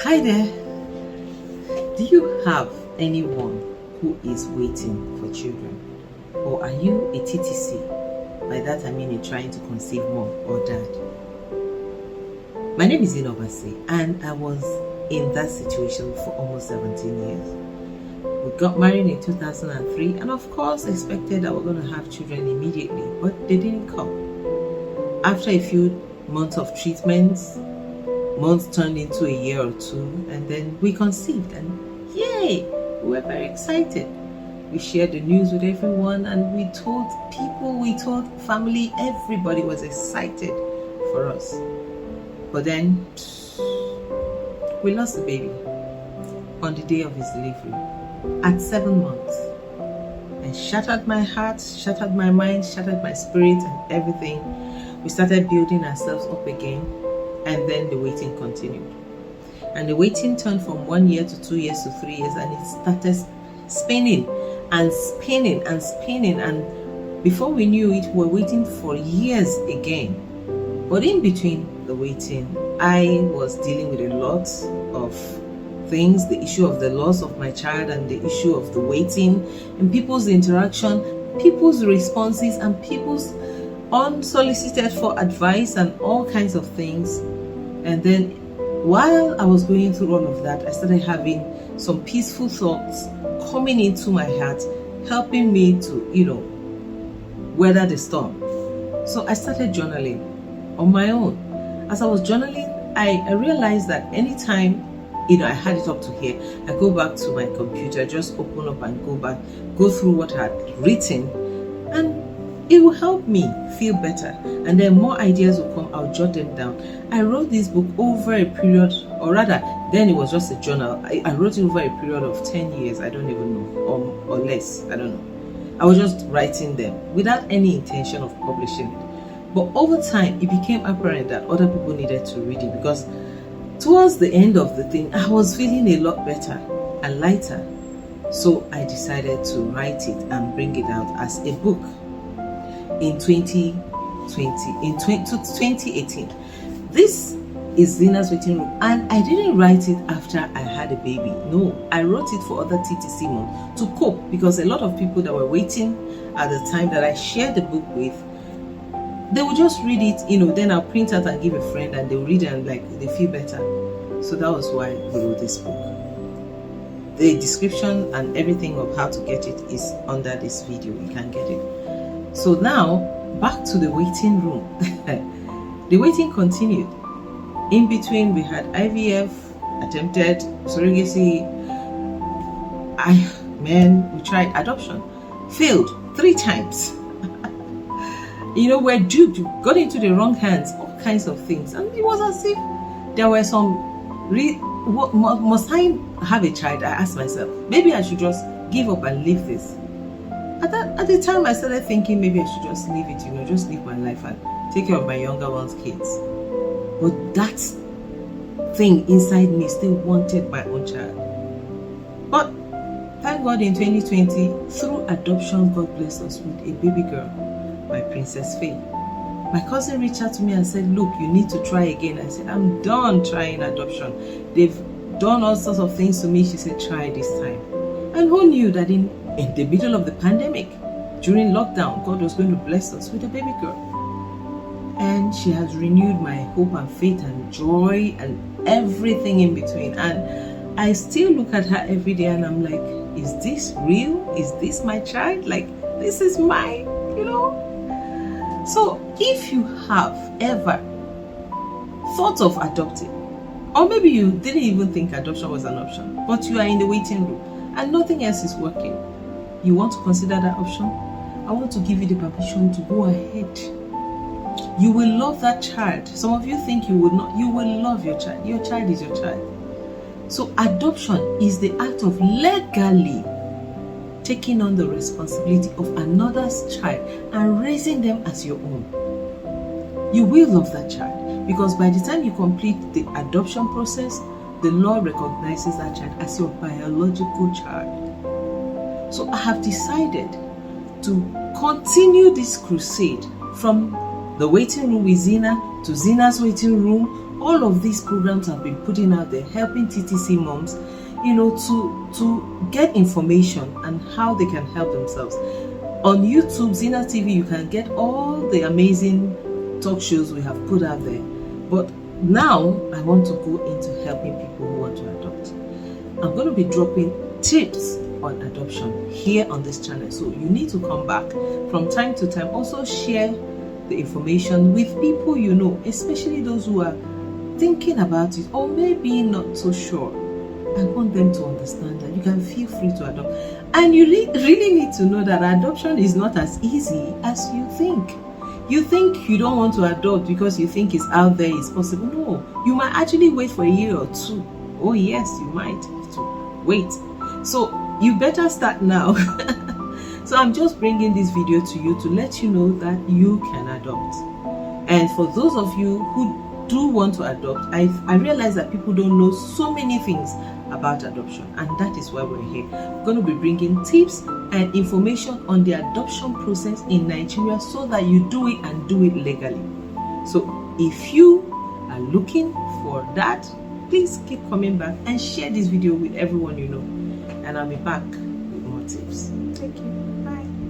Hi there. Do you have anyone who is waiting for children? Or are you a TTC? By that I mean you're trying to conceive mom or dad. My name is Zyna and I was in that situation for almost 17 years. We got married in 2003 and of course expected that we're going to have children immediately, but they didn't come. After a few months of treatments, months turned into a year or two, and then we conceived, and yay, we were very excited. We shared the news with everyone and we told people, we told family, everybody was excited for us. But then we lost the baby on the day of his delivery at 7 months. And shattered my heart, shattered my mind, shattered my spirit and everything. We started building ourselves up again, and then the waiting continued. And the waiting turned from 1 year to 2 years to 3 years, and it started spinning and spinning and spinning, and before we knew it, we were waiting for years again. But in between the waiting, I was dealing with a lot of things, the issue of the loss of my child and the issue of the waiting and people's interaction, people's responses and people's unsolicited for advice and all kinds of things. And then while I was going through all of that, I started having some peaceful thoughts coming into my heart, helping me to, weather the storm. So I started journaling on my own. As I was journaling, I realized that anytime I had it up to here, I go back to my computer, just open up and go through what I had written, and it will help me feel better, and then more ideas will come. I'll jot them down. I wrote this book over a period, or rather, then it was just a journal. I wrote it over a period of 10 years, I don't even know, or less, I don't know. I was just writing them without any intention of publishing it. But over time, it became apparent that other people needed to read it, because towards the end of the thing, I was feeling a lot better and lighter. So I decided to write it and bring it out as a book. In 2018. This is Zyna's waiting room, and I didn't write it after I had a baby. No, I wrote it for other TTC moms to cope, because a lot of people that were waiting at the time that I shared the book with, they would just read it, then I'll print out and give a friend, and they'll read it and they feel better. So that was why we wrote this book. The description and everything of how to get it is under this video. You can get it. So now, back to the waiting room. The waiting continued. In between, we had IVF, attempted surrogacy. We tried adoption. Failed 3 times. We're duped, got into the wrong hands, all kinds of things. And it was as if there were some, must I have a child? I asked myself, maybe I should just give up and leave this. At the time, I started thinking maybe I should just leave it, just live my life and take care of my younger one's kids. But that thing inside me still wanted my own child. But thank God in 2020, through adoption, God blessed us with a baby girl, my Princess Faye. My cousin reached out to me and said, look, you need to try again. I said, I'm done trying adoption. They've done all sorts of things to me. She said, try this time. And who knew that in the middle of the pandemic, during lockdown, God was going to bless us with a baby girl. And she has renewed my hope and faith and joy and everything in between. And I still look at her every day and I'm like, is this real? Is this my child? Like, this is mine, So if you have ever thought of adopting, or maybe you didn't even think adoption was an option, but you are in the waiting room and nothing else is working, you want to consider that option, I want to give you the permission to go ahead. You will love that child. Some of you think you will not. You will love your child. Your child is your child. So adoption is the act of legally taking on the responsibility of another's child and raising them as your own. You will love that child, because by the time you complete the adoption process, the law recognizes that child as your biological child. So I have decided to continue this crusade from the waiting room with Zyna to Zyna's waiting room All of these programs have been putting out there, helping TTC moms, to get information and how they can help themselves. On YouTube, Zyna TV, you can get all the amazing talk shows we have put out there. But now I want to go into helping people who want to adopt. I'm going to be dropping tips on adoption here on this channel, so you need to come back from time to time. Also share the information with people you know, especially those who are thinking about it or maybe not so sure. I want them to understand that you can feel free to adopt, and you really need to know that adoption is not as easy as you think. You think you don't want to adopt because you think it's out there, it's possible. No, you might actually wait for a year or two. Oh yes, you might have to wait. So you better start now. So I'm just bringing this video to you to let you know that you can adopt. And for those of you who do want to adopt, I realize that people don't know so many things about adoption, and that is why we're here. We're going to be bringing tips and information on the adoption process in Nigeria so that you do it and do it legally. So if you are looking for that, please keep coming back and share this video with everyone you know, and I'll be back with more tips. Thank you. Bye.